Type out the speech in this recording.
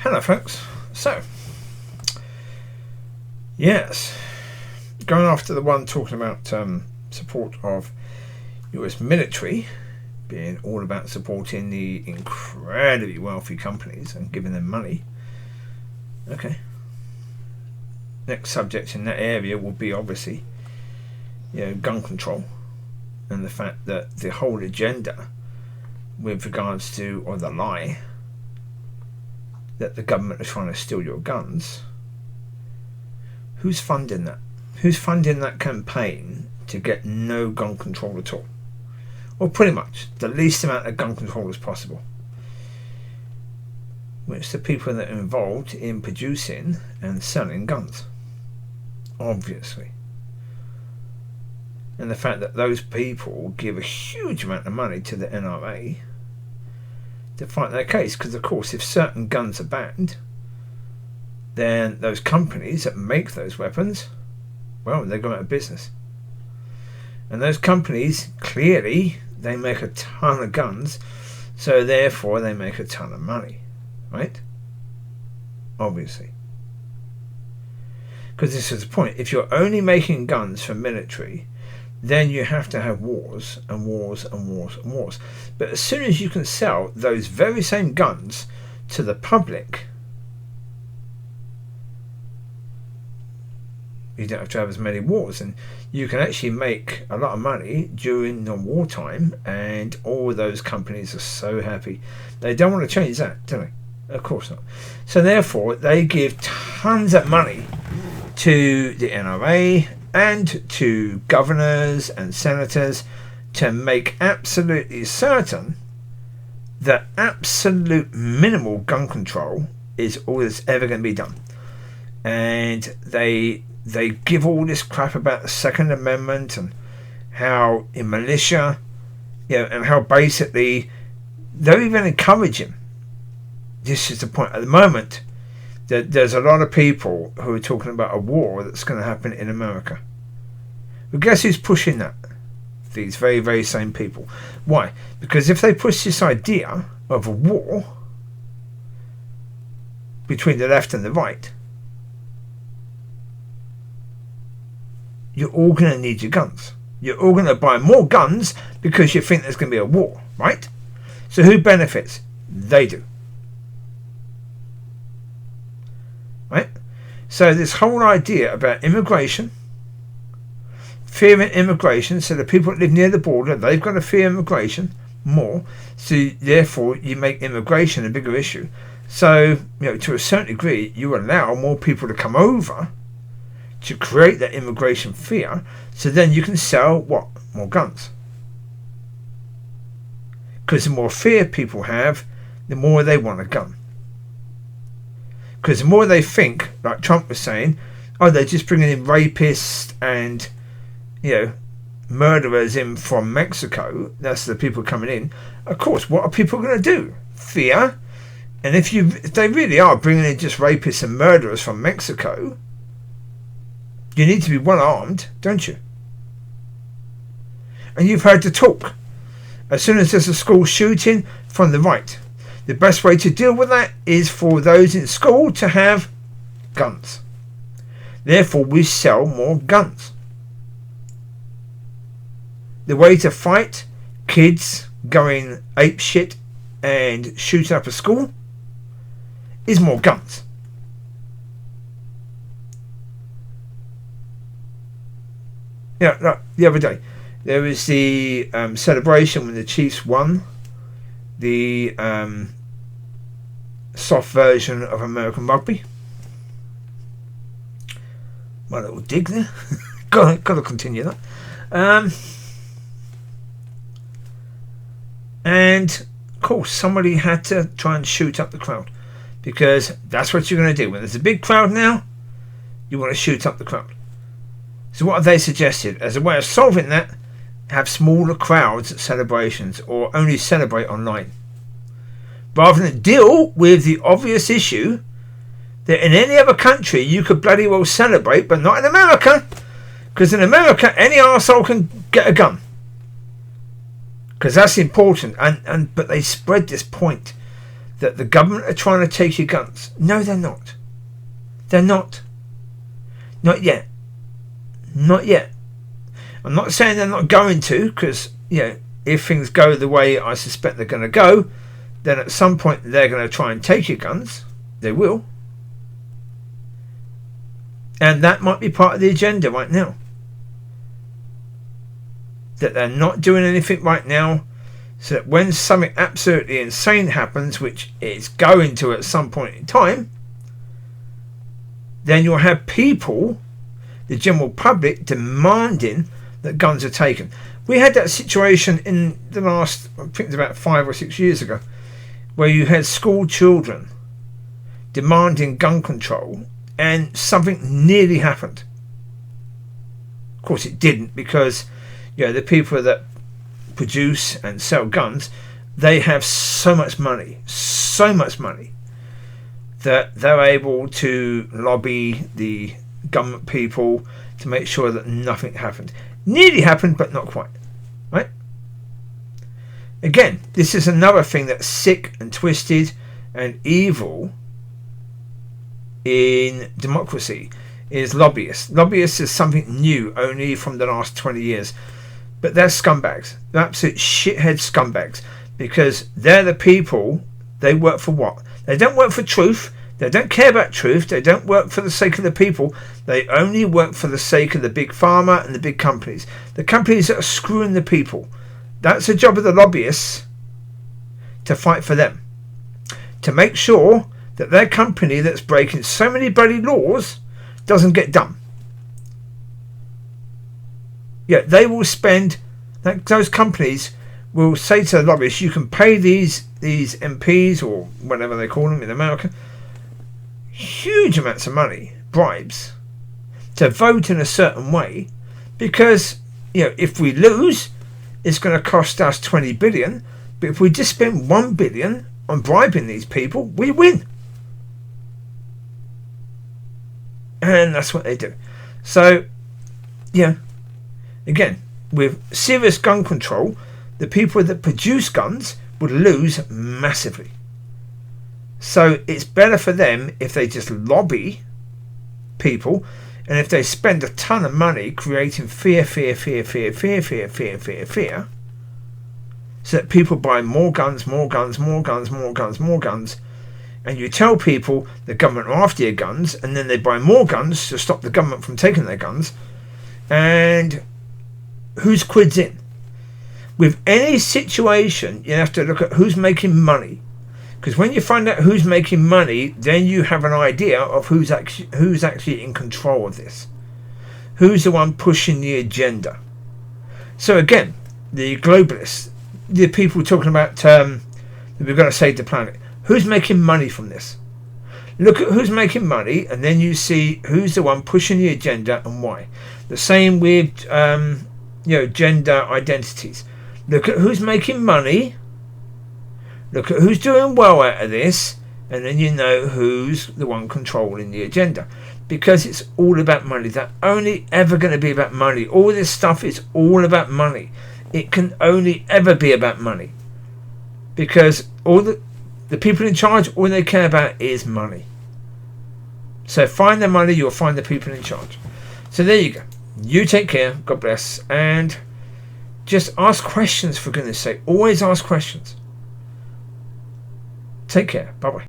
Hello folks. So, yes, going after the one talking about support of US military, being all about supporting the incredibly wealthy companies and giving them money. Okay. Next subject in that area will be obviously, gun control, and the fact that the whole agenda with regards to, or the lie, that the government is trying to steal your guns. Who's funding that? Who's funding that campaign to get no gun control at all? Or pretty much the least amount of gun control as possible. Which the people that are involved in producing and selling guns. Obviously. And the fact that those people give a huge amount of money to the NRA to fight their case, because of course if certain guns are banned, then those companies that make those weapons, well, they go out of business. And those companies, clearly, they make a ton of guns, so therefore they make a ton of money, right? Obviously. Because this is the point, if you're only making guns for military, then you have to have wars and wars and wars and wars. But as soon as you can sell those very same guns to the public, you don't have to have as many wars, and you can actually make a lot of money during the wartime, and all those companies are so happy. They don't want to change that, do they? Of course not. So therefore they give tons of money to the NRA and to governors and senators to make absolutely certain that absolute minimal gun control is all that's ever going to be done. And they give all this crap about the Second Amendment and how in militia, and how basically they're even encouraging. This is the point. At the moment, there's a lot of people who are talking about a war that's going to happen in America. But guess who's pushing that? These very, very same people. Why? Because if they push this idea of a war between the left and the right, you're all going to need your guns. You're all going to buy more guns because you think there's going to be a war, right? So who benefits? They do. Right? So this whole idea about immigration, fearing immigration, so the people that live near the border, they've got to fear immigration more, so therefore you make immigration a bigger issue. So, to a certain degree, you allow more people to come over to create that immigration fear, so then you can sell what? More guns. Because the more fear people have, the more they want a gun. Because the more they think, like Trump was saying, they're just bringing in rapists and, murderers in from Mexico. That's the people coming in. Of course, what are people going to do? Fear. And if they really are bringing in just rapists and murderers from Mexico, you need to be well armed, don't you? And you've heard the talk. As soon as there's a school shooting, from the right, the best way to deal with that is for those in school to have guns. Therefore, we sell more guns. The way to fight kids going apeshit and shooting up a school is more guns. Like the other day, there was the celebration when the Chiefs won the soft version of American rugby. My little dig there. got to continue that. And of course, somebody had to try and shoot up the crowd, because that's what you're going to do when there's a big crowd. Now you want to shoot up the crowd. So what have they suggested as a way of solving that? Have smaller crowds at celebrations, or only celebrate online, rather than deal with the obvious issue that in any other country you could bloody well celebrate, but not in America, because in America any arsehole can get a gun, because that's important. But they spread this point that the government are trying to take your guns. No, they're not. They're not. Not yet. Not yet. I'm not saying they're not going to, because, if things go the way I suspect they're going to go, then at some point they're going to try and take your guns. They will. And that might be part of the agenda right now. That they're not doing anything right now, so that when something absolutely insane happens, which it's going to at some point in time, then you'll have people, the general public, demanding that guns are taken. We had that situation in the last, I think it was about 5 or 6 years ago, where you had school children demanding gun control, and something nearly happened. Of course it didn't, because the people that produce and sell guns, they have so much money that they're able to lobby the government people to make sure that nothing happened. Nearly happened, but not quite. Right? Again, this is another thing that's sick and twisted and evil in democracy, is lobbyists. Lobbyists is something new only from the last 20 years. But they're scumbags. They're absolute shithead scumbags. Because they're the people, they work for what? They don't work for truth. They don't care about truth. They don't work for the sake of the people. They only work for the sake of the big pharma and the big companies. The companies that are screwing the people. That's the job of the lobbyists, to fight for them. To make sure that their company that's breaking so many bloody laws doesn't get done. They will spend, those companies will say to the lobbyists, you can pay these MPs, or whatever they call them in America, huge amounts of money, bribes, to vote in a certain way, because if we lose, it's going to cost us 20 billion, but if we just spend 1 billion on bribing these people, we win. And that's what they do. So again, with serious gun control, the people that produce guns would lose massively. So it's better for them if they just lobby people, and if they spend a ton of money creating fear, so that people buy more guns, and you tell people the government are after your guns, and then they buy more guns to stop the government from taking their guns, and who's quids in? With any situation, you have to look at who's making money, because when you find out who's making money, then you have an idea of who's actually in control of this, who's the one pushing the agenda. So again, the globalists, the people talking about that we're going to save the planet, who's making money from this? Look at who's making money, and then you see who's the one pushing the agenda and why. The same with gender identities. Look at who's making money, look at who's doing well out of this, and then you know who's the one controlling the agenda. Because it's all about money. They're only ever going to be about money. All this stuff is all about money. It can only ever be about money. Because all the people in charge, all they care about is money. So find the money, you'll find the people in charge. So there you go. You take care, God bless, and just ask questions, for goodness sake. Always ask questions. Take care. Bye bye.